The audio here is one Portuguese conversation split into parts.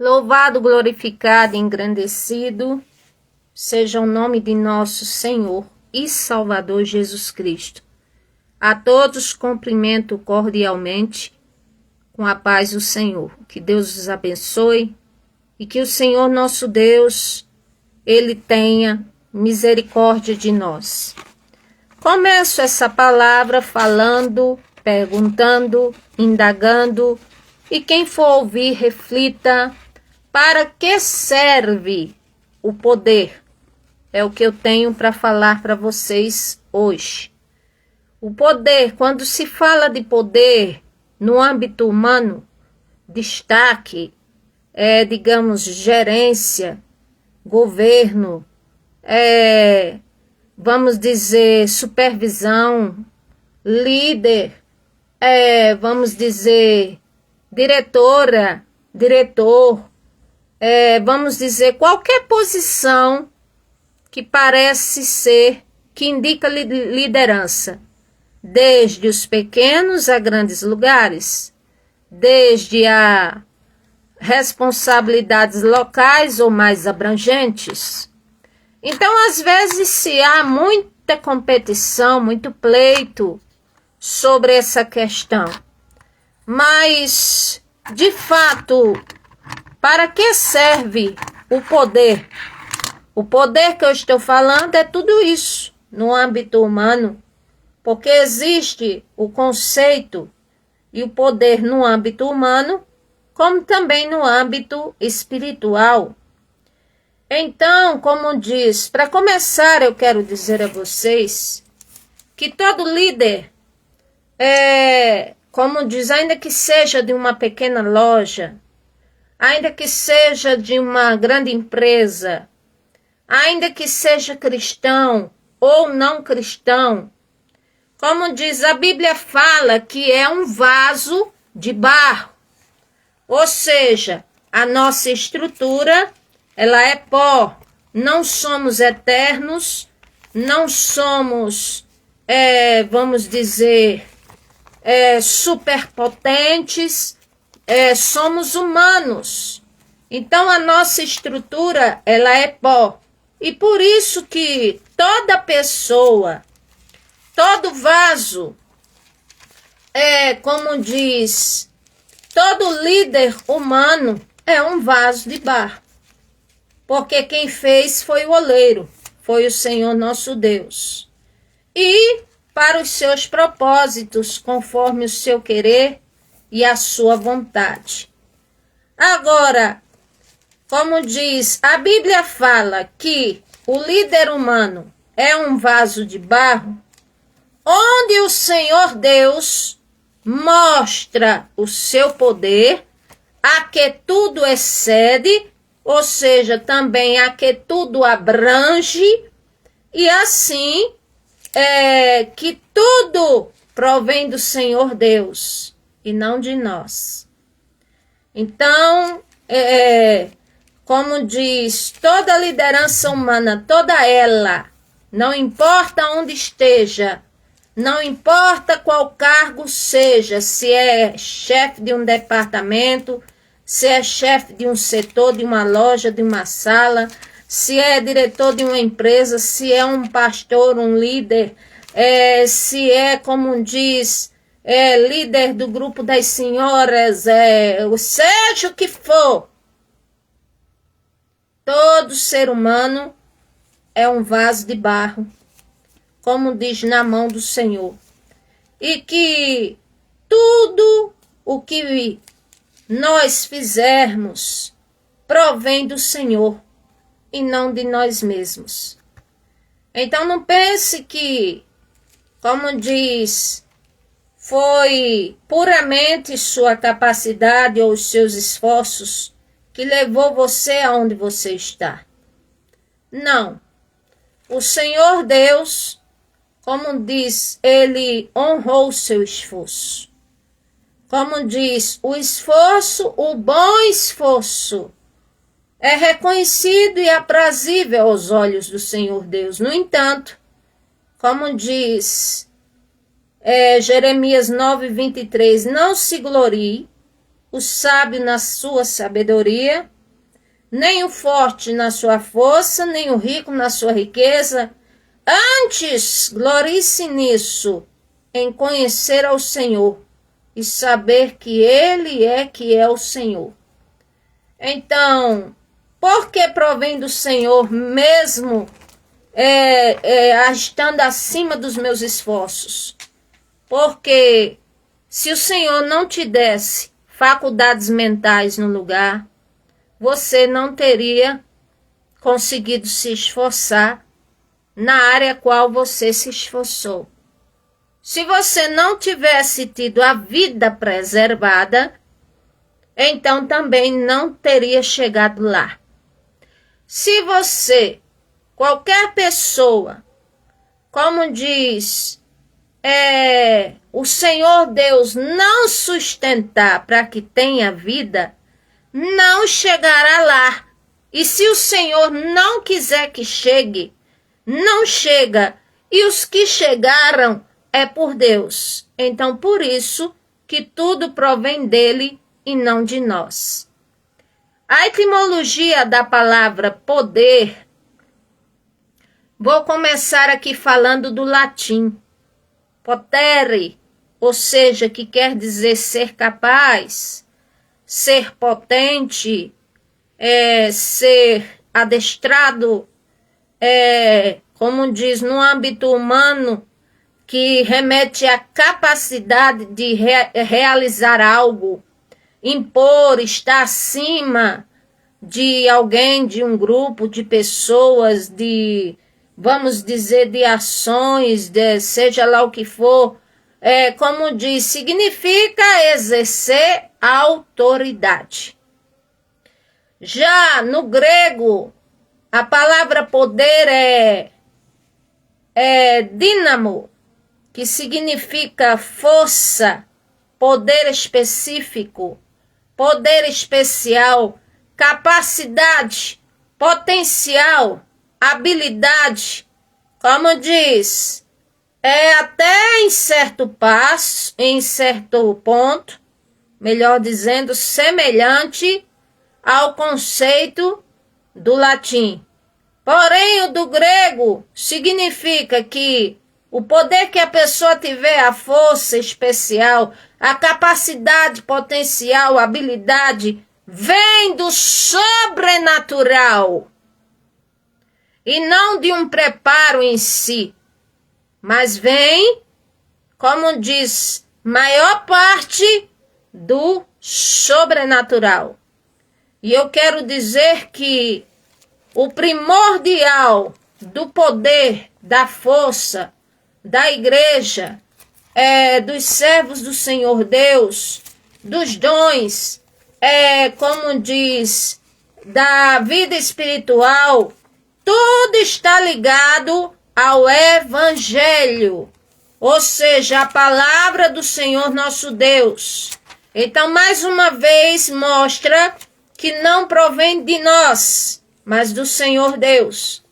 Louvado, glorificado e engrandecido seja o nome de nosso Senhor e Salvador Jesus Cristo. A todos cumprimento cordialmente com a paz do Senhor. Que Deus os abençoe e que o Senhor nosso Deus, Ele tenha misericórdia de nós. Começo essa palavra falando, perguntando, indagando, e quem for ouvir, reflita: para que serve o poder? É o que eu tenho para falar para vocês hoje. O poder, quando se fala de poder no âmbito humano, destaque, digamos, gerência, governo, vamos dizer, supervisão, líder, vamos dizer, diretora, diretor, vamos dizer, qualquer posição que parece ser, que indica liderança, desde os pequenos a grandes lugares, desde a responsabilidades locais ou mais abrangentes. Então, às vezes, se há muita competição, muito pleito sobre essa questão. Mas, de fato, para que serve o poder? O poder que eu estou falando é tudo isso no âmbito humano, porque existe o conceito e o poder no âmbito humano, como também no âmbito espiritual. Então, como diz, para começar, eu quero dizer a vocês que todo líder, como diz, ainda que seja de uma pequena loja, ainda que seja de uma grande empresa, ainda que seja cristão ou não cristão, como diz, a Bíblia fala que é um vaso de barro. Ou seja, a nossa estrutura, ela é pó. Não somos eternos, não somos, vamos dizer, superpotentes, somos humanos. Então, a nossa estrutura, ela é pó. E por isso que toda pessoa, todo vaso, como diz, todo líder humano é um vaso de barro. Porque quem fez foi o oleiro, foi o Senhor nosso Deus. E para os seus propósitos, conforme o seu querer e a sua vontade. Agora, como diz, a Bíblia fala que o líder humano é um vaso de barro, onde o Senhor Deus mostra o seu poder, a que tudo excede, ou seja, também a que tudo abrange, e assim que tudo provém do Senhor Deus e não de nós. Então, como diz, toda liderança humana, toda ela, não importa onde esteja, não importa qual cargo seja, se é chefe de um departamento, se é chefe de um setor, de uma loja, de uma sala, se é diretor de uma empresa, se é um pastor, um líder, se é, como diz, líder do grupo das senhoras, seja o que for. Todo ser humano é um vaso de barro, como diz, na mão do Senhor. E que tudo o que nós fizermos provém do Senhor e não de nós mesmos. Então não pense que, como diz, foi puramente sua capacidade ou os seus esforços que levou você aonde você está. Não. O Senhor Deus, como diz, Ele honrou o seu esforço. Como diz, o esforço, o bom esforço, é reconhecido e aprazível aos olhos do Senhor Deus. No entanto, como diz Jeremias 9:23, não se glorie o sábio na sua sabedoria, nem o forte na sua força, nem o rico na sua riqueza. Antes, glorie-se nisso, em conhecer ao Senhor e saber que Ele é que é o Senhor. Então, porque provém do Senhor mesmo, estando acima dos meus esforços? Porque se o Senhor não te desse faculdades mentais no lugar, você não teria conseguido se esforçar na área qual você se esforçou. Se você não tivesse tido a vida preservada, então também não teria chegado lá. Se você, qualquer pessoa, como diz o Senhor Deus, não sustentar para que tenha vida, não chegará lá. E se o Senhor não quiser que chegue, não chega. E os que chegaram é por Deus. Então, por isso que tudo provém dele e não de nós. A etimologia da palavra poder, vou começar aqui falando do latim. Potere, ou seja, que quer dizer ser capaz, ser potente, ser adestrado, como diz no âmbito humano, que remete à capacidade de realizar algo, impor, estar acima de alguém, de um grupo, de pessoas, de, vamos dizer, de ações, seja lá o que for. Como diz, significa exercer autoridade. Já no grego, a palavra poder é dínamo, que significa força, poder específico, poder especial, capacidade, potencial, habilidade. Como diz, até em certo passo, em certo ponto, melhor dizendo, semelhante ao conceito do latim. Porém, o do grego significa que o poder que a pessoa tiver, a força especial, a capacidade potencial, a habilidade, vem do sobrenatural e não de um preparo em si, mas vem, como diz, maior parte do sobrenatural. E eu quero dizer que o primordial do poder, da força, da igreja, dos servos do Senhor Deus, dos dons, como diz, da vida espiritual, tudo está ligado ao Evangelho, ou seja, a palavra do Senhor nosso Deus. Então, mais uma vez, mostra que não provém de nós, mas do Senhor Deus.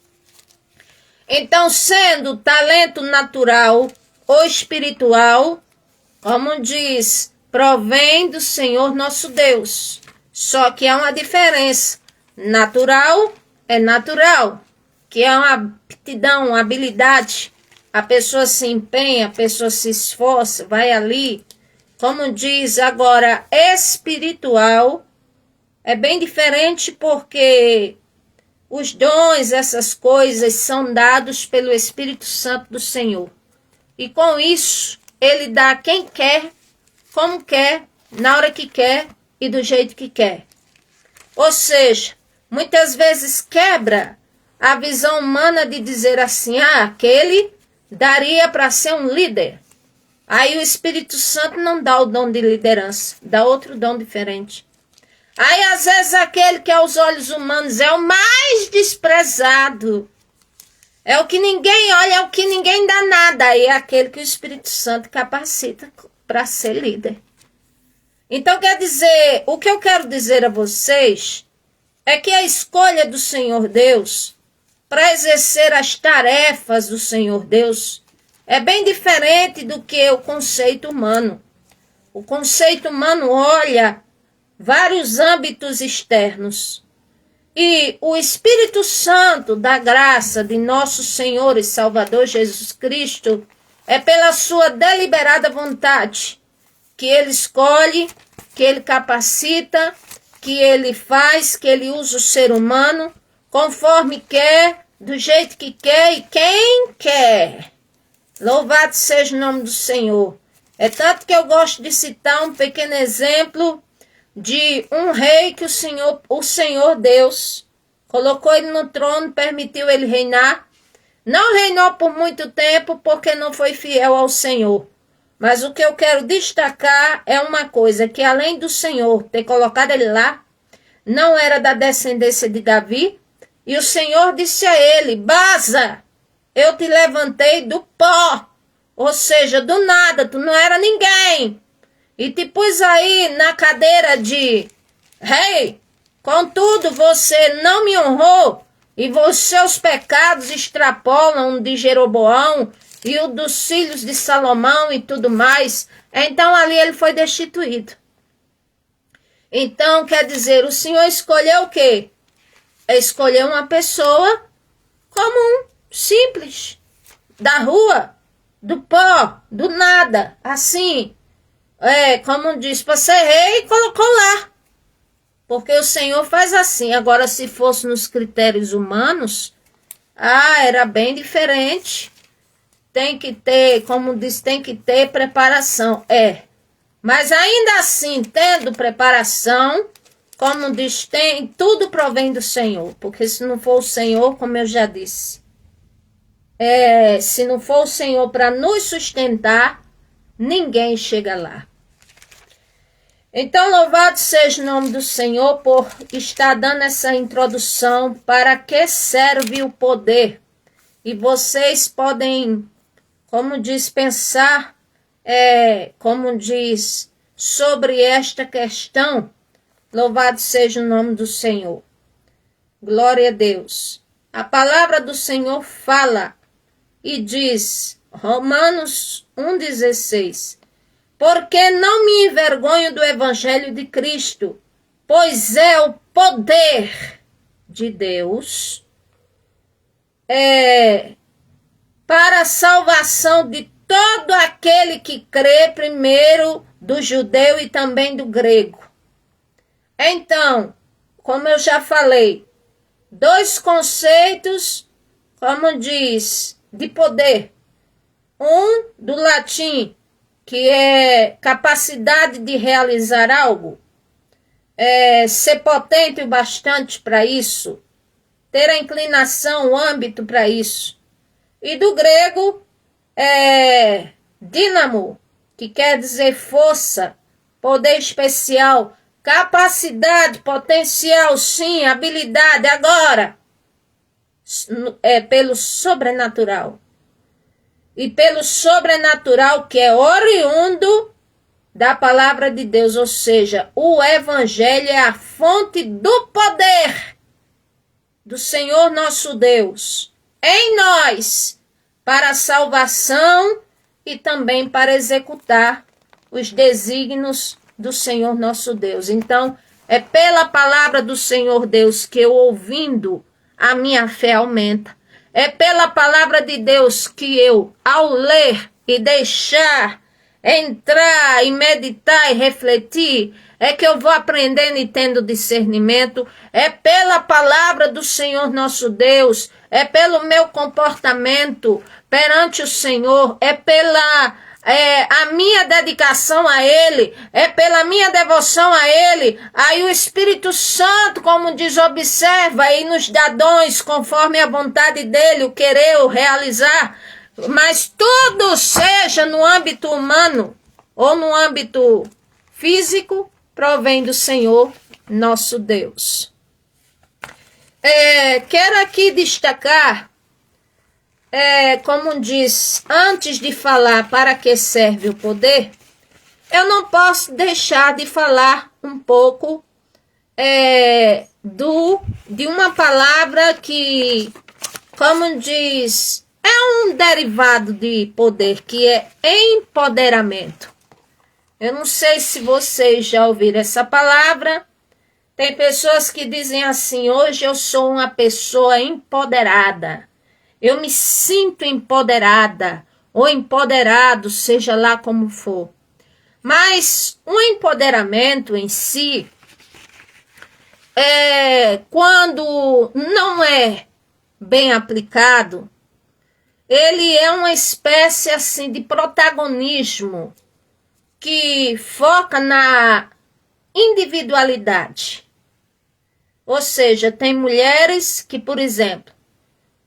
Então, sendo talento natural ou espiritual, como diz, provém do Senhor nosso Deus. Só que há uma diferença. Natural é natural, que é uma aptidão, uma habilidade. A pessoa se empenha, a pessoa se esforça, vai ali. Como diz agora, espiritual é bem diferente, porque os dons, essas coisas, são dados pelo Espírito Santo do Senhor. E com isso, ele dá a quem quer, como quer, na hora que quer e do jeito que quer. Ou seja, muitas vezes quebra a visão humana de dizer assim, aquele daria para ser um líder. Aí o Espírito Santo não dá o dom de liderança, dá outro dom diferente. Aí, às vezes, aquele que aos olhos humanos é o mais desprezado, é o que ninguém olha, é o que ninguém dá nada. Aí é aquele que o Espírito Santo capacita para ser líder. Então, quer dizer, o que eu quero dizer a vocês é que a escolha do Senhor Deus para exercer as tarefas do Senhor Deus é bem diferente do que o conceito humano. O conceito humano olha vários âmbitos externos. E o Espírito Santo da graça de nosso Senhor e Salvador Jesus Cristo é pela sua deliberada vontade que ele escolhe, que ele capacita, que ele faz, que ele usa o ser humano conforme quer, do jeito que quer e quem quer. Louvado seja o nome do Senhor. É tanto que eu gosto de citar um pequeno exemplo de um rei que o Senhor Deus colocou ele no trono, permitiu ele reinar. Não reinou por muito tempo porque não foi fiel ao Senhor. Mas o que eu quero destacar é uma coisa, que além do Senhor ter colocado ele lá, não era da descendência de Davi, e o Senhor disse a ele: Baza, eu te levantei do pó, ou seja, do nada, tu não era ninguém, e te pus aí na cadeira de rei, contudo você não me honrou, e os seus pecados extrapolam o de Jeroboão e o dos filhos de Salomão e tudo mais. Então ali ele foi destituído. Então quer dizer, o Senhor escolheu o quê? Escolheu uma pessoa comum, simples, da rua, do pó, do nada, assim, como diz, para ser rei, colocou lá. Porque o Senhor faz assim. Agora, se fosse nos critérios humanos, era bem diferente. Tem que ter, como diz, tem que ter preparação. Mas ainda assim, tendo preparação, como diz, tudo provém do Senhor. Porque se não for o Senhor, como eu já disse, se não for o Senhor para nos sustentar, ninguém chega lá. Então, louvado seja o nome do Senhor por estar dando essa introdução para que serve o poder. E vocês podem, como diz, pensar, como diz, sobre esta questão. Louvado seja o nome do Senhor. Glória a Deus. A palavra do Senhor fala e diz, Romanos 1,16, porque não me envergonho do evangelho de Cristo, pois é o poder de Deus para a salvação de todo aquele que crê, primeiro do judeu e também do grego. Então, como eu já falei, dois conceitos, como diz, de poder. Um do latim, que é capacidade de realizar algo, ser potente o bastante para isso, ter a inclinação, o âmbito para isso. E do grego, dínamo, que quer dizer força, poder especial, capacidade, potencial, sim, habilidade, agora, pelo sobrenatural. E pelo sobrenatural que é oriundo da palavra de Deus, ou seja, o evangelho é a fonte do poder do Senhor nosso Deus em nós, para a salvação e também para executar os desígnios do Senhor nosso Deus. Então, é pela palavra do Senhor Deus que eu, ouvindo, a minha fé aumenta. É pela palavra de Deus que eu, ao ler e deixar entrar e meditar e refletir, é que eu vou aprendendo e tendo discernimento. É pela palavra do Senhor nosso Deus, é pelo meu comportamento perante o Senhor, é pela a minha dedicação a Ele, é pela minha devoção a Ele. Aí o Espírito Santo, como diz, observa e nos dá dons conforme a vontade dEle, o querer, o realizar. Mas tudo seja no âmbito humano ou no âmbito físico, provém do Senhor nosso Deus. Quero aqui destacar, como diz, antes de falar para que serve o poder, eu não posso deixar de falar um pouco de uma palavra que, como diz, é um derivado de poder, que é empoderamento. Eu não sei se vocês já ouviram essa palavra. Tem pessoas que dizem assim: hoje eu sou uma pessoa empoderada. Eu me sinto empoderada ou empoderado, seja lá como for. Mas o empoderamento em si, quando não é bem aplicado, ele é uma espécie assim de protagonismo que foca na individualidade. Ou seja, tem mulheres que, por exemplo,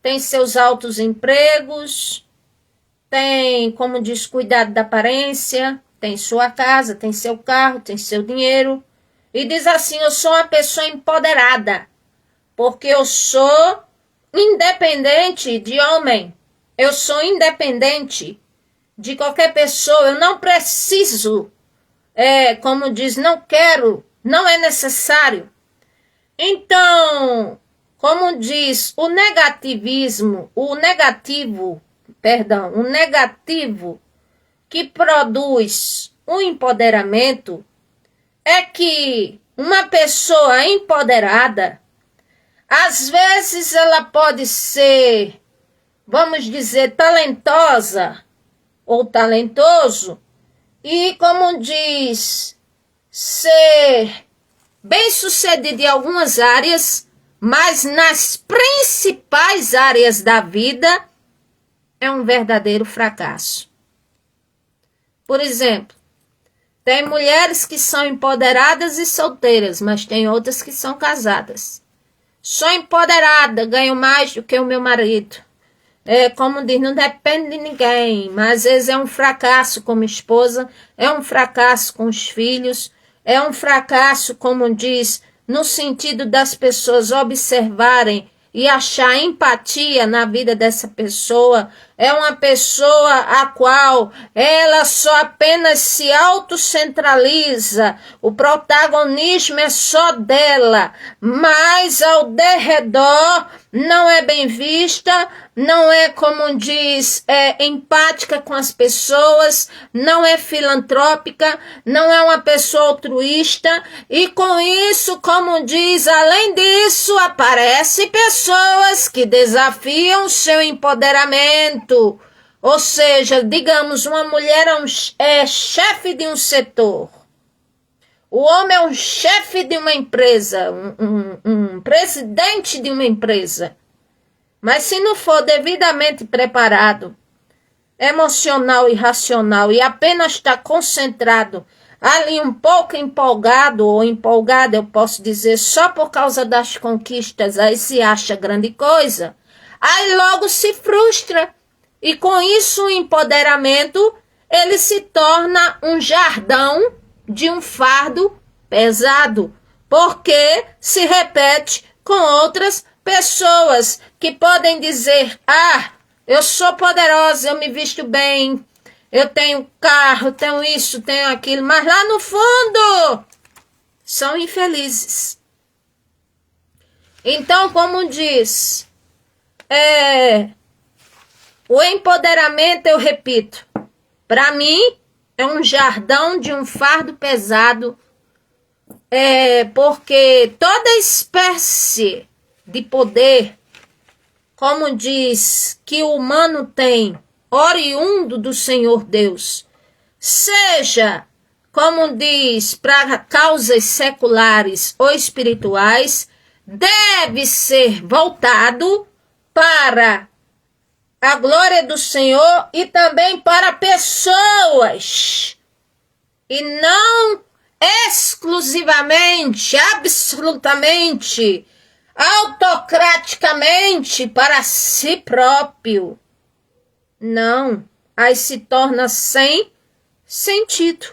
têm seus altos empregos, têm, como diz, cuidado da aparência, tem sua casa, tem seu carro, tem seu dinheiro, e diz assim: eu sou uma pessoa empoderada, porque eu sou independente de homem, eu sou independente de qualquer pessoa, eu não preciso, como diz, não quero, não é necessário. Então, como diz, o negativo que produz o empoderamento é que uma pessoa empoderada, às vezes ela pode ser, vamos dizer, talentosa ou talentoso e, como diz, ser bem-sucedido em algumas áreas, mas nas principais áreas da vida é um verdadeiro fracasso. Por exemplo, tem mulheres que são empoderadas e solteiras, mas tem outras que são casadas. Sou empoderada, ganho mais do que o meu marido. Como diz, não depende de ninguém, mas às vezes é um fracasso como esposa, é um fracasso com os filhos, é um fracasso, como diz, no sentido das pessoas observarem e achar empatia na vida dessa pessoa. É uma pessoa a qual ela só apenas se autocentraliza, o protagonismo é só dela, mas ao derredor não é bem vista, não é, como diz, empática com as pessoas, não é filantrópica, não é uma pessoa altruísta, e com isso, como diz, além disso, aparecem pessoas que desafiam o seu empoderamento. Ou seja, digamos, uma mulher é chefe de um setor, o homem é um chefe de uma empresa, um presidente de uma empresa. Mas se não for devidamente preparado, emocional e racional, e apenas está concentrado ali um pouco empolgado ou empolgada, eu posso dizer, só por causa das conquistas, aí se acha grande coisa, aí logo se frustra. E com isso o empoderamento, ele se torna um jardão de um fardo pesado, porque se repete com outras pessoas que podem dizer: ah, eu sou poderosa, eu me visto bem, eu tenho carro, tenho isso, tenho aquilo, mas lá no fundo são infelizes. Então, como diz, o empoderamento, eu repito, para mim é um jardão de um fardo pesado, porque toda espécie de poder, como diz, que o humano tem, oriundo do Senhor Deus, seja, como diz, para causas seculares ou espirituais, deve ser voltado para a glória do Senhor e também para pessoas, e não exclusivamente, absolutamente, autocraticamente para si próprio. Não, aí se torna sem sentido.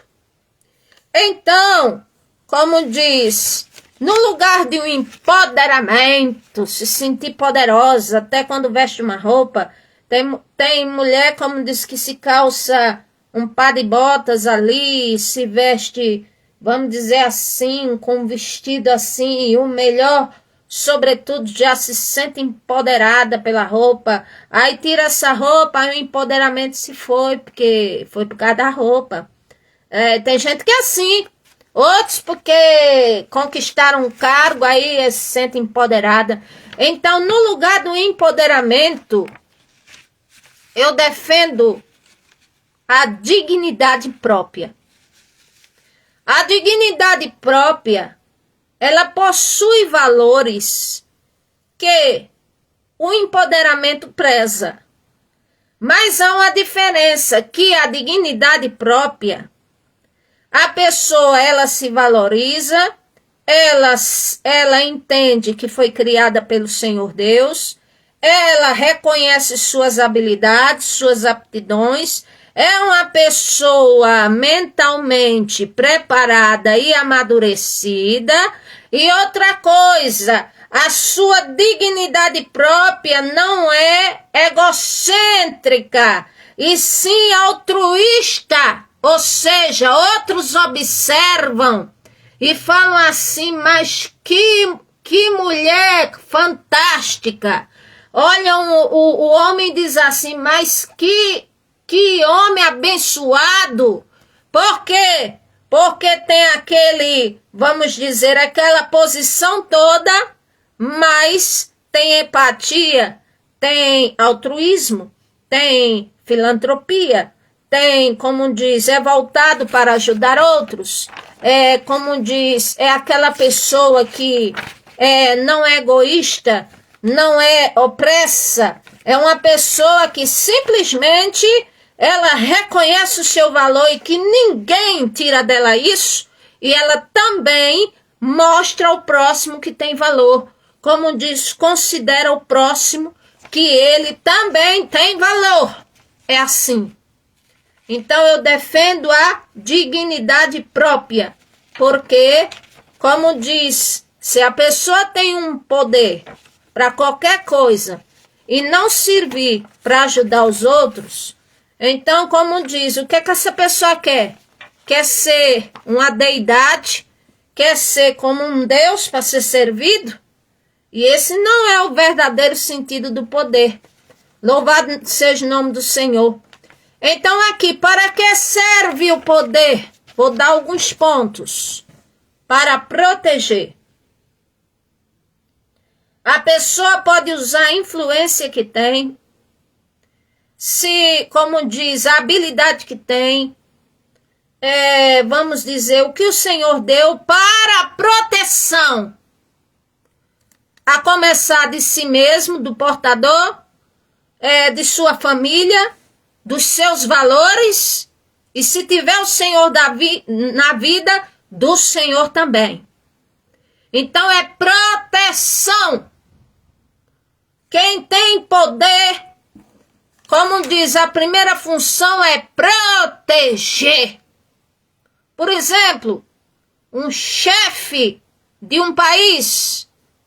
Então, como diz, no lugar de um empoderamento, se sentir poderosa, até quando veste uma roupa, tem mulher, como diz, que se calça um par de botas ali, se veste, vamos dizer assim, com um vestido assim, e o melhor, sobretudo, já se sente empoderada pela roupa. Aí tira essa roupa, aí o empoderamento se foi, porque foi por causa da roupa. Tem gente que é assim. outros porque conquistaram um cargo, aí se sente empoderada. Então, no lugar do empoderamento, eu defendo a dignidade própria. A dignidade própria, ela possui valores que o empoderamento preza. Mas há uma diferença, que a dignidade própria, a pessoa, ela se valoriza, ela entende que foi criada pelo Senhor Deus, ela reconhece suas habilidades, suas aptidões, é uma pessoa mentalmente preparada e amadurecida. E outra coisa, a sua dignidade própria não é egocêntrica, e sim altruísta. Ou seja, outros observam e falam assim, mas que mulher fantástica. Olham o homem diz assim, mas que homem abençoado. Por quê? Porque tem aquele, vamos dizer, aquela posição toda, mas tem empatia, tem altruísmo, tem filantropia, tem, como diz, é voltado para ajudar outros, como diz, é aquela pessoa que não é egoísta, não é opressa, é uma pessoa que simplesmente ela reconhece o seu valor e que ninguém tira dela isso, e ela também mostra ao próximo que tem valor. Como diz, considera o próximo que ele também tem valor. É assim. Então eu defendo a dignidade própria, porque, como diz, se a pessoa tem um poder para qualquer coisa e não servir para ajudar os outros, então, como diz, o que essa pessoa quer? Quer ser uma deidade? Quer ser como um Deus para ser servido? E esse não é o verdadeiro sentido do poder. Louvado seja o nome do Senhor. Então aqui, para que serve o poder? Vou dar alguns pontos. Para proteger. A pessoa pode usar a influência que tem, se, como diz, a habilidade que tem, vamos dizer, o que o Senhor deu para a proteção, a começar de si mesmo, do portador, de sua família, dos seus valores, e se tiver o Senhor na vida, do Senhor também. Então é proteção. Quem tem poder, como diz, a primeira função é proteger. Por exemplo, um chefe de um país,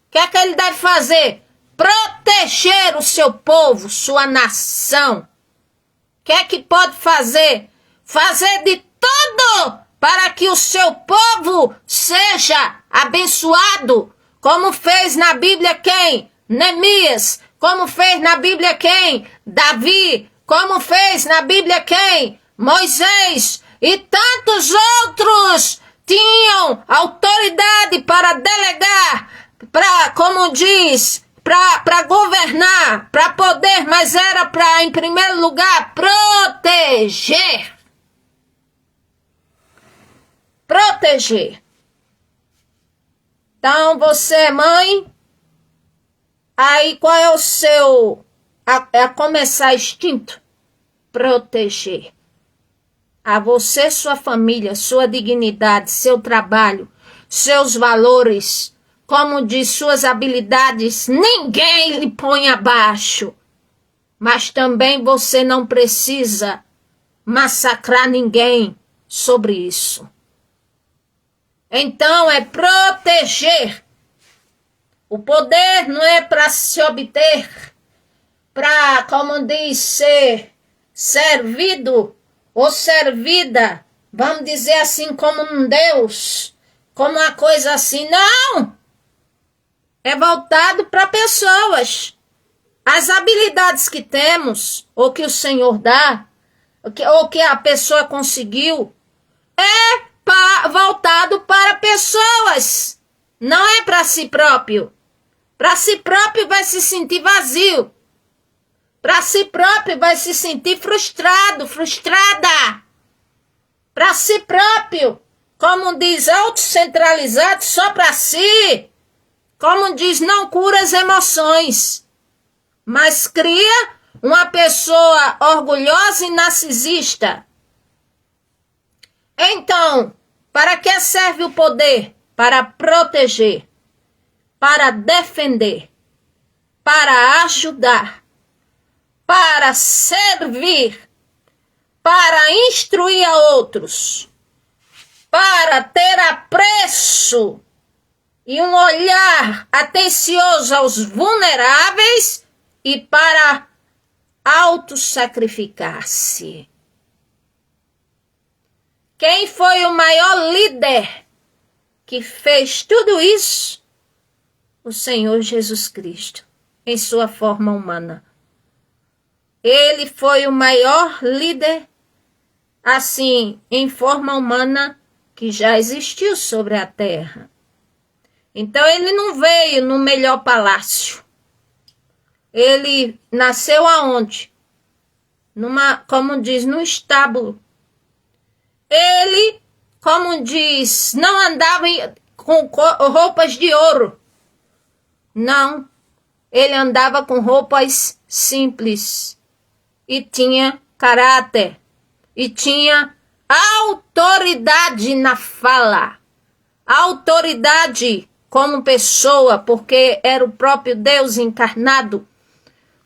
o que é que ele deve fazer? Proteger o seu povo, sua nação. O que é que pode fazer? Fazer de tudo para que o seu povo seja abençoado. Como fez na Bíblia quem? Neemias. Como fez na Bíblia quem? Davi. Como fez na Bíblia quem? Moisés. E tantos outros tinham autoridade para delegar, para, como diz, para governar, para poder, mas era para, em primeiro lugar, proteger. Proteger. Então, você é mãe, aí qual é o seu, a começar instinto? Proteger. A você, sua família, sua dignidade, seu trabalho, seus valores, como diz, suas habilidades, ninguém lhe põe abaixo. Mas também você não precisa massacrar ninguém sobre isso. Então é proteger. O poder não é para se obter, para, como diz, ser servido ou servida, vamos dizer assim, como um Deus, como uma coisa assim. Não! É voltado para pessoas. As habilidades que temos, ou que o Senhor dá, ou que a pessoa conseguiu, é voltado para pessoas, não é para si próprio. Para si próprio vai se sentir vazio. Para si próprio vai se sentir frustrado, frustrada. Para si próprio, como diz, autocentralizado só para si. Como diz, não cura as emoções, mas cria uma pessoa orgulhosa e narcisista. Então, para que serve o poder? Para proteger, para defender, para ajudar, para servir, para instruir a outros, para ter apreço e um olhar atencioso aos vulneráveis e para autossacrificar-se. Quem foi o maior líder que fez tudo isso? O Senhor Jesus Cristo, em sua forma humana. Ele foi o maior líder, assim, em forma humana, que já existiu sobre a terra. Então, ele não veio no melhor palácio. Ele nasceu aonde? Como diz, num estábulo. Ele, como diz, não andava com roupas de ouro. Não. Ele andava com roupas simples. E tinha caráter. E tinha autoridade na fala. Autoridade como pessoa, porque era o próprio Deus encarnado.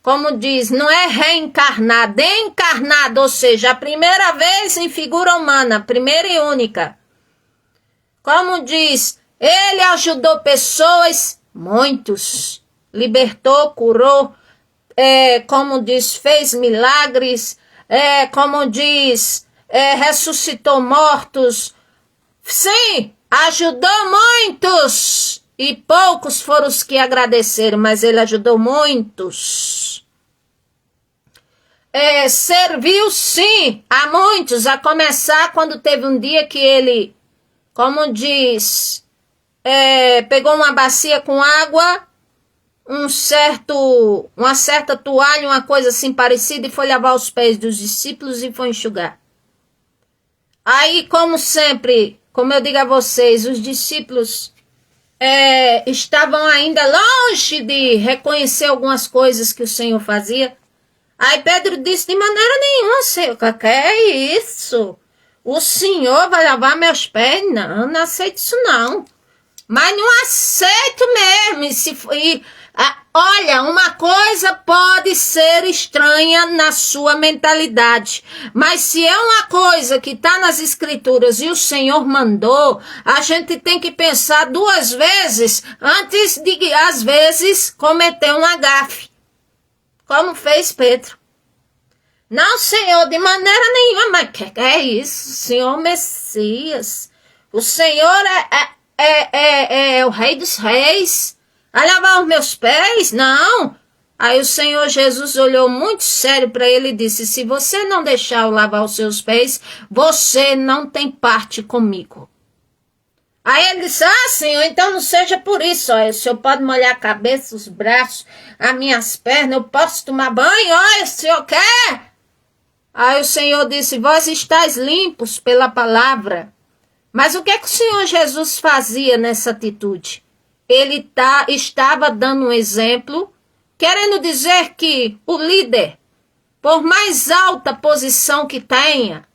Como diz, não é reencarnado, é encarnado, ou seja, a primeira vez em figura humana, primeira e única. Como diz, ele ajudou pessoas, muitos, libertou, curou, como diz, fez milagres, como diz, ressuscitou mortos. Sim, ajudou muitos e poucos foram os que agradeceram, mas ele ajudou muitos. Serviu sim a muitos, a começar quando teve um dia que ele, como diz, pegou uma bacia com água, uma certa toalha, uma coisa assim parecida, e foi lavar os pés dos discípulos e foi enxugar. Aí, como sempre, como eu digo a vocês, os discípulos estavam ainda longe de reconhecer algumas coisas que o Senhor fazia. Aí Pedro disse, de maneira nenhuma, Senhor, que é isso? O Senhor vai lavar meus pés? Não, não aceito isso não. Mas não aceito mesmo. Olha, uma coisa pode ser estranha na sua mentalidade, mas se é uma coisa que está nas escrituras e o Senhor mandou, a gente tem que pensar duas vezes antes de, às vezes, cometer um agafe, como fez Pedro. Não, Senhor, de maneira nenhuma, mas que é isso? Senhor Messias, o Senhor é o Rei dos Reis. A lavar os meus pés? Não. Aí o Senhor Jesus olhou muito sério para ele e disse, se você não deixar eu lavar os seus pés, você não tem parte comigo. Aí ele disse, Senhor, então não seja por isso. Ó, o Senhor pode molhar a cabeça, os braços, as minhas pernas, eu posso tomar banho, olha, o Senhor quer? Aí o Senhor disse, vós estáis limpos pela palavra. Mas o que é que o Senhor Jesus fazia nessa atitude? Ele estava dando um exemplo, querendo dizer que o líder, por mais alta posição que tenha,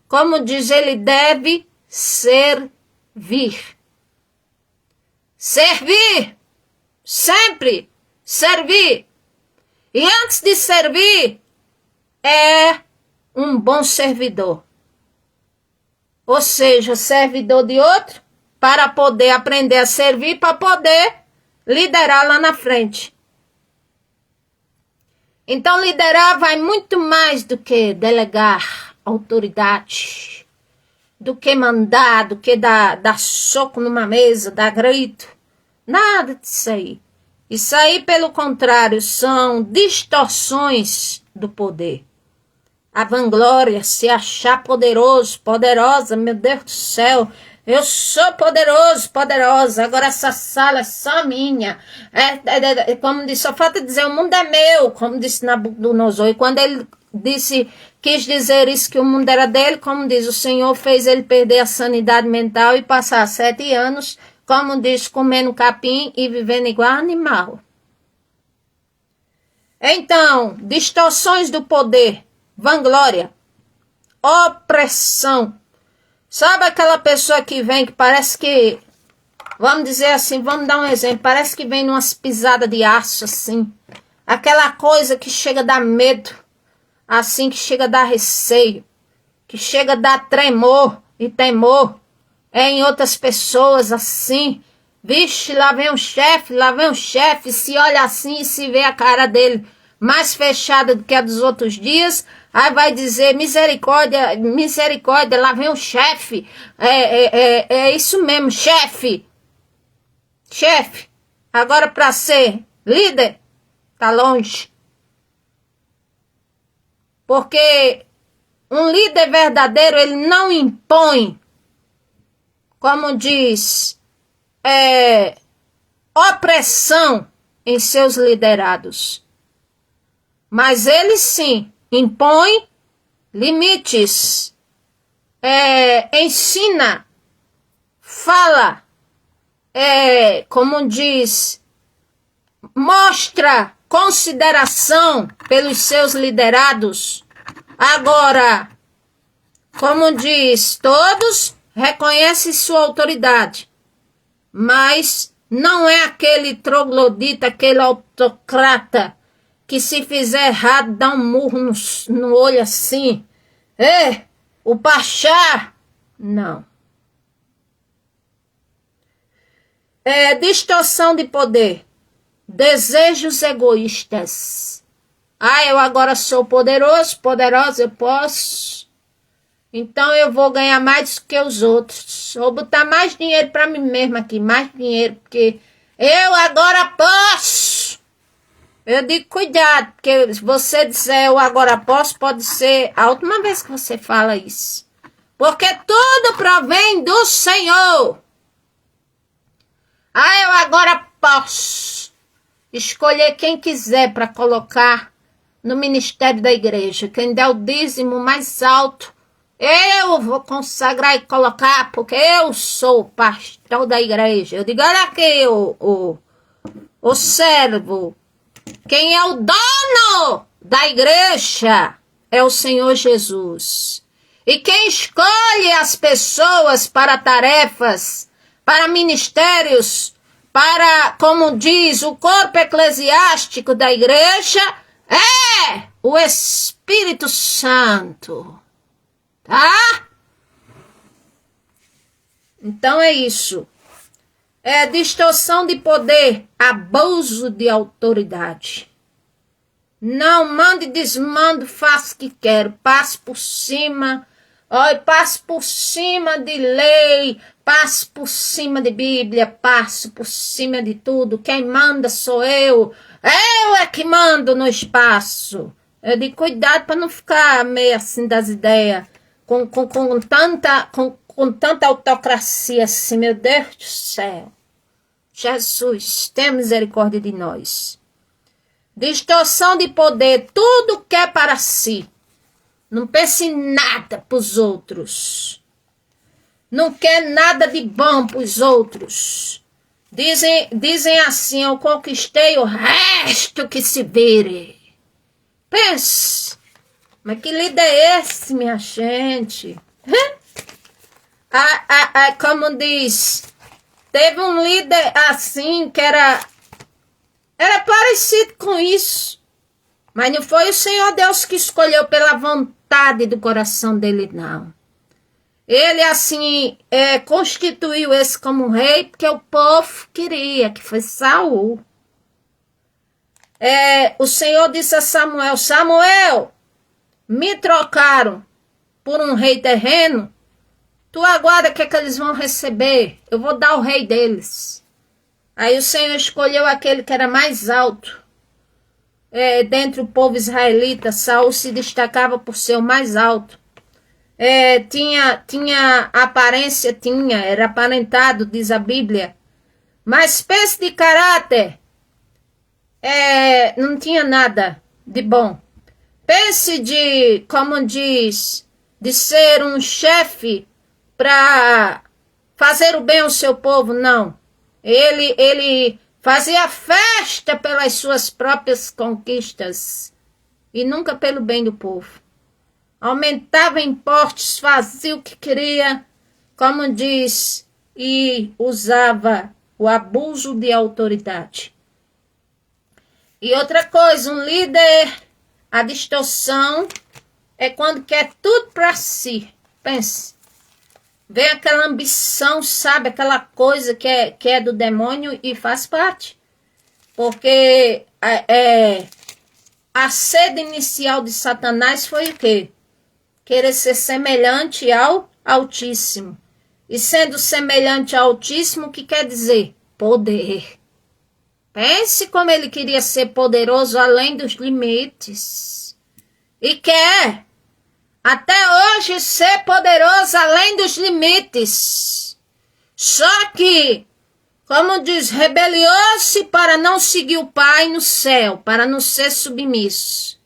como diz, ele deve servir. Servir, sempre servir. E antes de servir, é um bom servidor. Ou seja, servidor de outro, para poder aprender a servir, para poder liderar lá na frente. Então, liderar vai muito mais do que delegar autoridade, do que mandar, do que dar soco numa mesa, dar grito. Nada disso aí. Isso aí, pelo contrário, são distorções do poder. A vanglória, se achar poderoso, poderosa, meu Deus do céu. Eu sou poderoso, poderosa. Agora essa sala é só minha. Como disse, só falta dizer, o mundo é meu, como disse Nabucodonosor. E quando ele quis dizer isso, que o mundo era dele, como diz, o Senhor fez ele perder a sanidade mental e passar 7 anos, como diz, comendo capim e vivendo igual animal. Então, distorções do poder, vanglória, opressão. Sabe aquela pessoa que vem, que parece que, vamos dizer assim, vamos dar um exemplo, parece que vem numas pisadas de aço, assim. Aquela coisa que chega a dar medo, assim, que chega a dar receio, que chega a dar tremor e temor em outras pessoas, assim. Vixe, lá vem um chefe, se olha assim e se vê a cara dele mais fechada do que a dos outros dias, aí vai dizer, misericórdia, misericórdia, lá vem o chefe, é isso mesmo, chefe, agora para ser líder, tá longe, porque um líder verdadeiro, ele não impõe, como diz, opressão em seus liderados. Mas ele sim impõe limites, ensina, fala, como diz, mostra consideração pelos seus liderados. Agora, como diz, todos reconhecem sua autoridade, mas não é aquele troglodita, aquele autocrata que se fizer errado dá um murro no olho assim. O Pachá, não. Distorção de poder, desejos egoístas. Eu agora sou poderosa, eu posso. Então eu vou ganhar mais do que os outros. Vou botar mais dinheiro para mim mesmo aqui, mais dinheiro, porque eu agora posso. Eu digo, cuidado, porque se você disser eu agora posso, pode ser a última vez que você fala isso. Porque tudo provém do Senhor. Eu agora posso escolher quem quiser para colocar no ministério da igreja. Quem der o dízimo mais alto, eu vou consagrar e colocar, porque eu sou o pastor da igreja. Eu digo, olha aqui, o servo. Quem é o dono da igreja é o Senhor Jesus. E quem escolhe as pessoas para tarefas, para ministérios, para, como diz, o corpo eclesiástico da igreja, é o Espírito Santo. Tá? Então é isso. Distorção de poder, abuso de autoridade. Não mande, desmando, faça o que quero, passe por cima, passe por cima de lei, passe por cima de Bíblia, passe por cima de tudo. Quem manda sou eu é que mando no espaço. Eu digo, cuidado para não ficar meio assim das ideias, com tanta autocracia assim, meu Deus do céu. Jesus, tenha misericórdia de nós. Distorção de poder, tudo quer para si. Não pense em nada para os outros. Não quer nada de bom para os outros. Dizem assim, eu conquistei o resto que se vire. Pense, mas que líder é esse, minha gente? Como diz, teve um líder assim que era parecido com isso. Mas não foi o Senhor Deus que escolheu pela vontade do coração dele, não. Ele assim constituiu esse como rei porque o povo queria, que foi Saul. O Senhor disse a Samuel, Samuel, me trocaram por um rei terreno, tu aguarda o que eles vão receber, eu vou dar o rei deles. Aí o Senhor escolheu aquele que era mais alto. dentre o povo israelita, Saul se destacava por ser o mais alto. Tinha aparência, era aparentado, diz a Bíblia. Mas pense de caráter, não tinha nada de bom. Pense como diz, de ser um chefe para fazer o bem ao seu povo, não. Ele fazia festa pelas suas próprias conquistas e nunca pelo bem do povo. Aumentava impostos, fazia o que queria, como diz, e usava o abuso de autoridade. E outra coisa, um líder, a distorção é quando quer tudo para si. Pense. Vem aquela ambição, sabe? Aquela coisa que é do demônio e faz parte. Porque a sede inicial de Satanás foi o quê? Querer ser semelhante ao Altíssimo. E sendo semelhante ao Altíssimo, o que quer dizer? Poder. Pense como ele queria ser poderoso além dos limites. E quer até hoje ser poderoso além dos limites. Só que, como diz, rebeliou-se para não seguir o Pai no céu, para não ser submisso.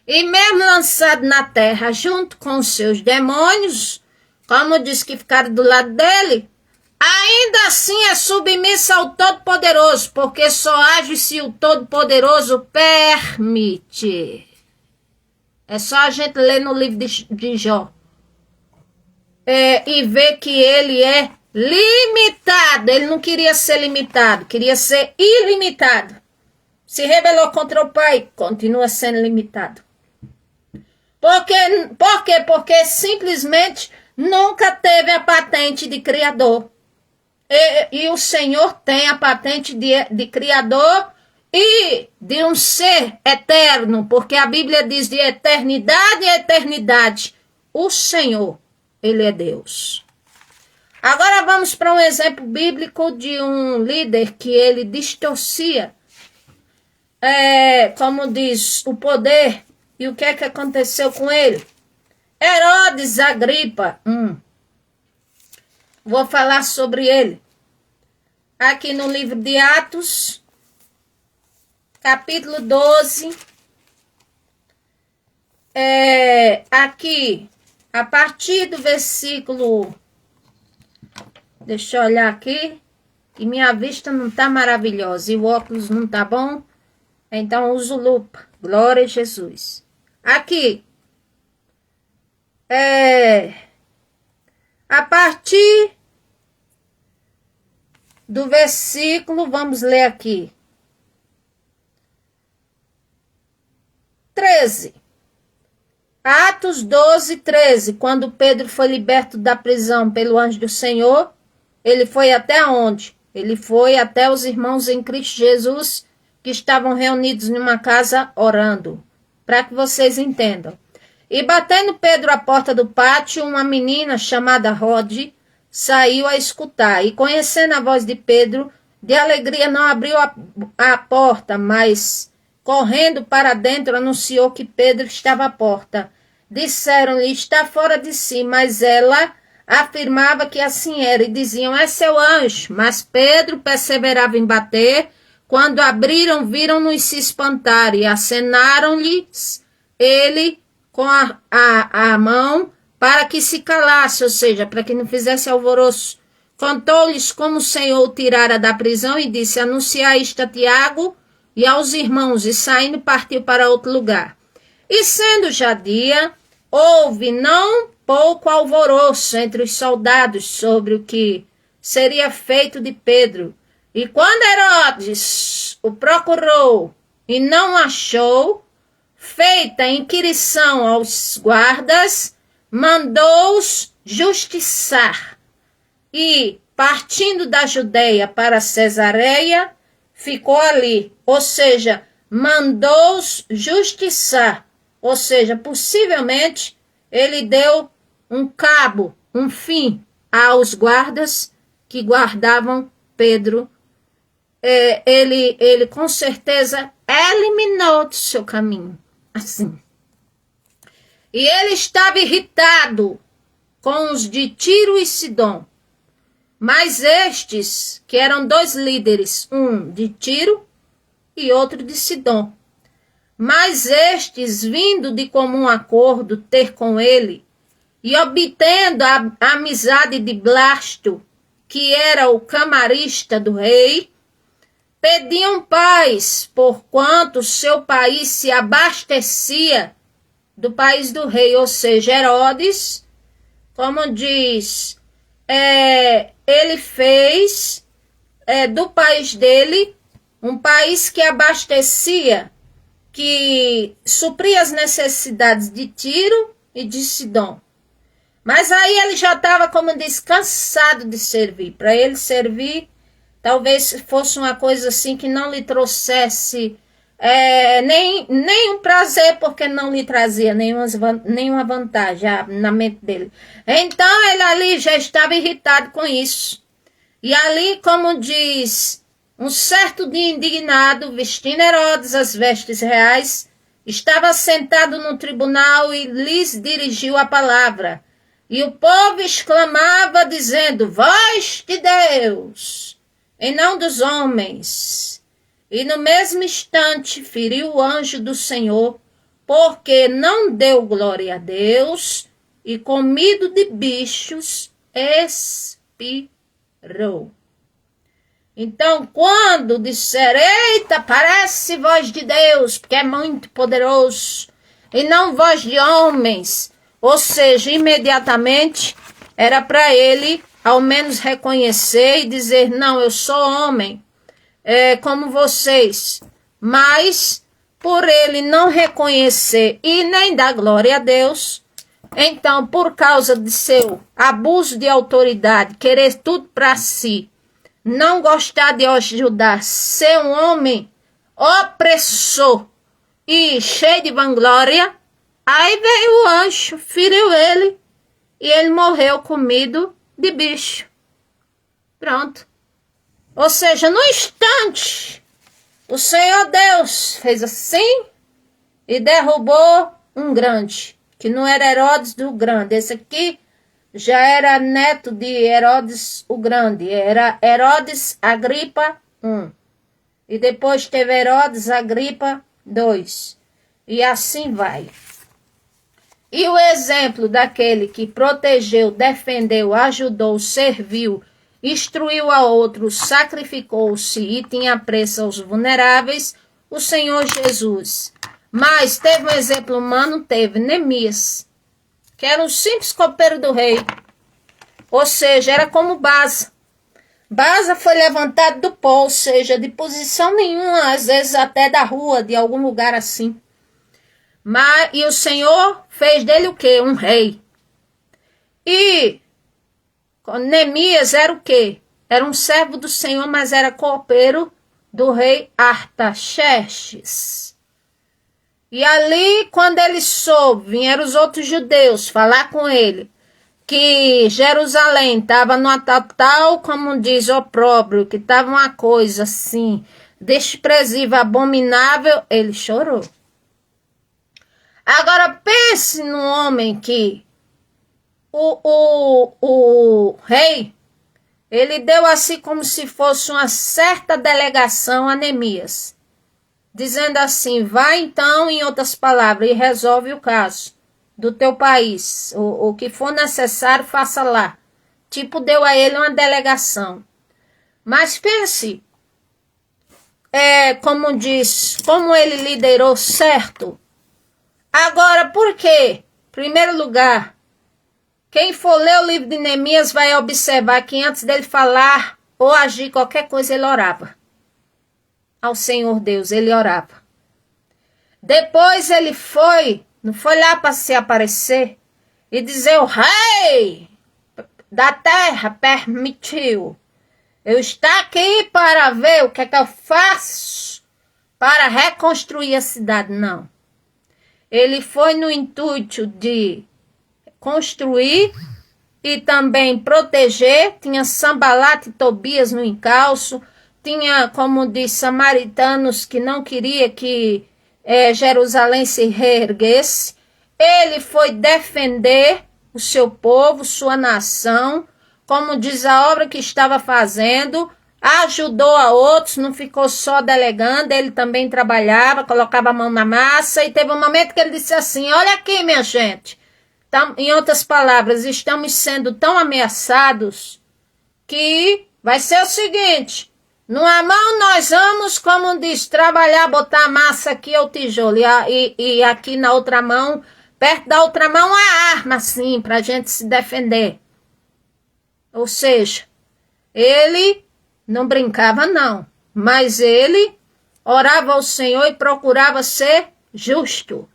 E mesmo lançado na terra junto com os seus demônios, como diz que ficaram do lado dele, ainda assim é submissa ao Todo-Poderoso, porque só age se o Todo-Poderoso permite. É só a gente ler no livro de Jó. E ver que ele é limitado. Ele não queria ser limitado, queria ser ilimitado. Se rebelou contra o Pai, continua sendo limitado. Por quê? Porque simplesmente nunca teve a patente de Criador. E o Senhor tem a patente de Criador e de um ser eterno, porque a Bíblia diz de eternidade a eternidade. O Senhor, Ele é Deus. Agora vamos para um exemplo bíblico de um líder que ele distorcia, como diz, o poder. E o que aconteceu com ele? Herodes Agripa. Vou falar sobre ele. Aqui no livro de Atos, capítulo 12. Aqui, a partir do versículo... Deixa eu olhar aqui. E minha vista não está maravilhosa. E o óculos não está bom. Então, uso lupa. Glória a Jesus. Aqui. A partir do versículo, vamos ler aqui. 13. Atos 12, 13. Quando Pedro foi liberto da prisão pelo anjo do Senhor, ele foi até onde? Ele foi até os irmãos em Cristo Jesus que estavam reunidos numa casa orando. Para que vocês entendam. E batendo Pedro à porta do pátio, uma menina chamada Rode saiu a escutar. E conhecendo a voz de Pedro, de alegria não abriu a porta, mas correndo para dentro anunciou que Pedro estava à porta. Disseram-lhe, está fora de si, mas ela afirmava que assim era, e diziam, é seu anjo. Mas Pedro perseverava em bater. Quando abriram, viram-nos se espantar, e acenaram-lhes ele com a mão para que se calasse, ou seja, para que não fizesse alvoroço. Contou-lhes como o Senhor o tirara da prisão e disse, anunciai isto a Tiago e aos irmãos, e saindo partiu para outro lugar. E sendo já dia, houve não pouco alvoroço entre os soldados sobre o que seria feito de Pedro. E quando Herodes o procurou e não achou, feita a inquirição aos guardas, mandou-os justiçar. E, partindo da Judeia para Cesareia, ficou ali. Ou seja, mandou-os justiçar. Ou seja, possivelmente, ele deu um cabo, um fim aos guardas que guardavam Pedro ele com certeza eliminou do seu caminho. Assim. E ele estava irritado com os de Tiro e Sidom. Mas estes, que eram 2 líderes, um de Tiro e outro de Sidom. Mas estes, vindo de comum acordo ter com ele, e obtendo a amizade de Blasto, que era o camarista do rei, pediam paz, porquanto seu país se abastecia do país do rei, ou seja, Herodes, como diz, ele fez do país dele um país que abastecia, que supria as necessidades de Tiro e de Sidom. Mas aí ele já estava, como diz, cansado de servir. Para ele servir, talvez fosse uma coisa assim que não lhe trouxesse nenhum prazer, porque não lhe trazia nenhuma vantagem na mente dele. Então ele ali já estava irritado com isso. E ali, como diz, um certo dia indignado, vestindo Herodes as vestes reais, estava sentado no tribunal e lhes dirigiu a palavra. E o povo exclamava, dizendo, voz de Deus, e não dos homens. E no mesmo instante feriu o anjo do Senhor, porque não deu glória a Deus, e comido de bichos, expirou. Então, quando disser, eita, parece voz de Deus, porque é muito poderoso, e não voz de homens, ou seja, imediatamente era para ele, ao menos, reconhecer e dizer, não, eu sou homem, como vocês. Mas, por ele não reconhecer e nem dar glória a Deus, então, por causa de seu abuso de autoridade, querer tudo para si, não gostar de ajudar, ser um homem opressor e cheio de vanglória, aí veio o anjo, feriu ele, e ele morreu comido de bicho. Pronto. Ou seja, no instante, o Senhor Deus fez assim e derrubou um grande, que não era Herodes do Grande. Esse aqui já era neto de Herodes o Grande, era Herodes Agripa I. E depois teve Herodes Agripa II. E assim vai. E o exemplo daquele que protegeu, defendeu, ajudou, serviu, instruiu a outros, sacrificou-se e tinha apreço aos vulneráveis, o Senhor Jesus. Mas teve um exemplo humano, teve Neemias, que era um simples copeiro do rei, ou seja, era como Baza. Baza foi levantado do pó, ou seja, de posição nenhuma, às vezes até da rua, de algum lugar assim. E o Senhor fez dele o quê? Um rei. E Neemias era o quê? Era um servo do Senhor, mas era copeiro do rei Artaxerxes. E ali, quando ele soube, vieram os outros judeus falar com ele, que Jerusalém estava numa tal, como diz, opróbrio, que estava uma coisa assim, desprezível, abominável, ele chorou. Agora pense num homem que o rei, ele deu assim como se fosse uma certa delegação a Neemias, dizendo assim, vai então, em outras palavras, e resolve o caso do teu país, o que for necessário, faça lá. Tipo, deu a ele uma delegação. Mas pense, como diz, como ele liderou certo. Agora, por quê? Em primeiro lugar, quem for ler o livro de Neemias vai observar que antes dele falar ou agir qualquer coisa, ele orava. Ao Senhor Deus, ele orava. Depois ele não foi lá para se aparecer e dizer, o rei da terra permitiu eu estar aqui para ver o que é que eu faço para reconstruir a cidade. Não. Ele foi no intuito de construir e também proteger. Tinha Sambalat e Tobias no encalço, tinha, como diz, samaritanos que não queria que Jerusalém se reerguesse. Ele foi defender o seu povo, sua nação, como diz a obra que estava fazendo, ajudou a outros, não ficou só delegando, ele também trabalhava, colocava a mão na massa, e teve um momento que ele disse assim: olha aqui, minha gente, em outras palavras, estamos sendo tão ameaçados que vai ser o seguinte, numa mão nós vamos, como diz, trabalhar, botar a massa aqui ou tijolo, e aqui na outra mão, perto da outra mão, a arma, assim, para a gente se defender. Ou seja, ele não brincava não, mas ele orava ao Senhor e procurava ser justo.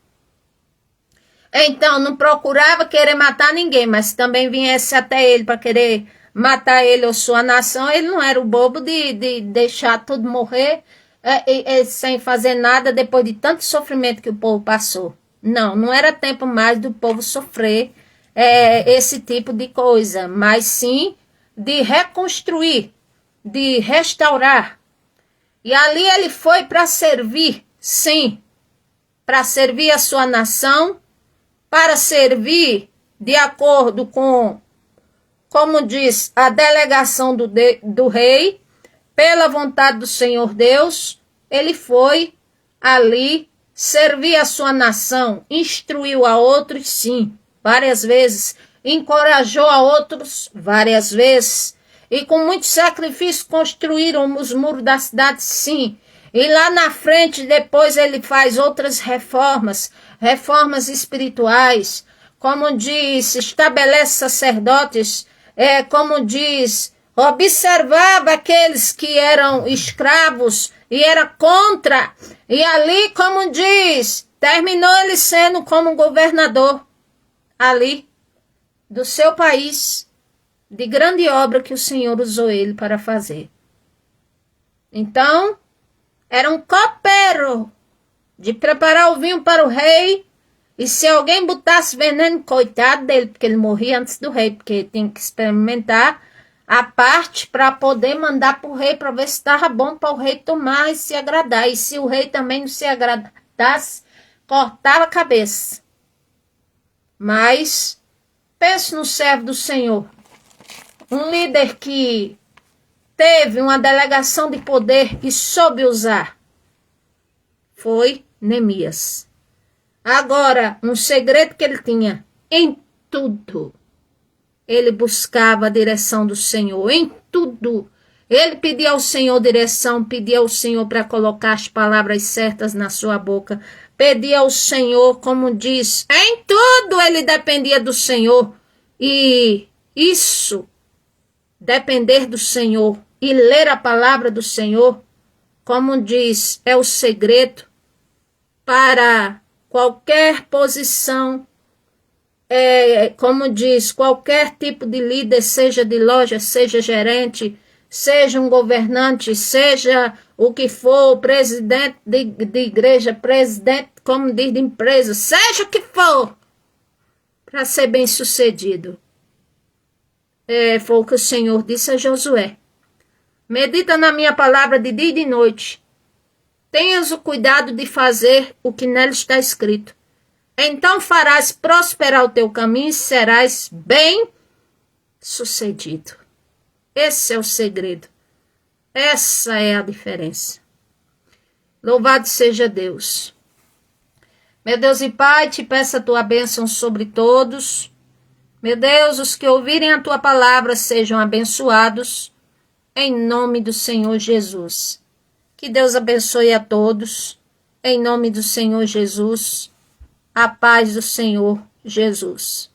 Então, não procurava querer matar ninguém, mas também viesse até ele para querer matar ele ou sua nação, ele não era o bobo de deixar tudo morrer sem fazer nada depois de tanto sofrimento que o povo passou. Não, não era tempo mais do povo sofrer esse tipo de coisa, mas sim de reconstruir, de restaurar. E ali ele foi para servir, sim, para servir a sua nação, para servir de acordo com, como diz, a delegação do rei, pela vontade do Senhor Deus, ele foi ali servir a sua nação, instruiu a outros, sim, várias vezes, encorajou a outros várias vezes, e com muito sacrifício construíram os muros da cidade, sim. E lá na frente, depois ele faz outras reformas espirituais, como diz, estabelece sacerdotes, como diz, observava aqueles que eram escravos e era contra, e ali, como diz, terminou ele sendo como governador ali do seu país, de grande obra que o Senhor usou ele para fazer. Então, era um copeiro de preparar o vinho para o rei, e se alguém botasse veneno, coitado dele, porque ele morria antes do rei, porque tinha que experimentar a parte para poder mandar para o rei, para ver se estava bom para o rei tomar e se agradar. E se o rei também não se agradasse, cortava a cabeça. Mas pense no servo do Senhor, um líder que teve uma delegação de poder e soube usar, foi Neemias. Agora, um segredo que ele tinha, em tudo, ele buscava a direção do Senhor, em tudo. Ele pedia ao Senhor direção, pedia ao Senhor para colocar as palavras certas na sua boca, pedia ao Senhor, como diz, em tudo ele dependia do Senhor. E isso, depender do Senhor e ler a palavra do Senhor, como diz, é o segredo para qualquer posição, como diz, qualquer tipo de líder, seja de loja, seja gerente, seja um governante, seja o que for, presidente de igreja, presidente, como diz, de empresa, seja o que for, para ser bem sucedido. Foi o que o Senhor disse a Josué. Medita na minha palavra de dia e de noite. Tenhas o cuidado de fazer o que nela está escrito. Então farás prosperar o teu caminho e serás bem sucedido. Esse é o segredo. Essa é a diferença. Louvado seja Deus. Meu Deus e Pai, te peço a tua bênção sobre todos. Meu Deus, os que ouvirem a tua palavra sejam abençoados, em nome do Senhor Jesus. Que Deus abençoe a todos, em nome do Senhor Jesus. A paz do Senhor Jesus.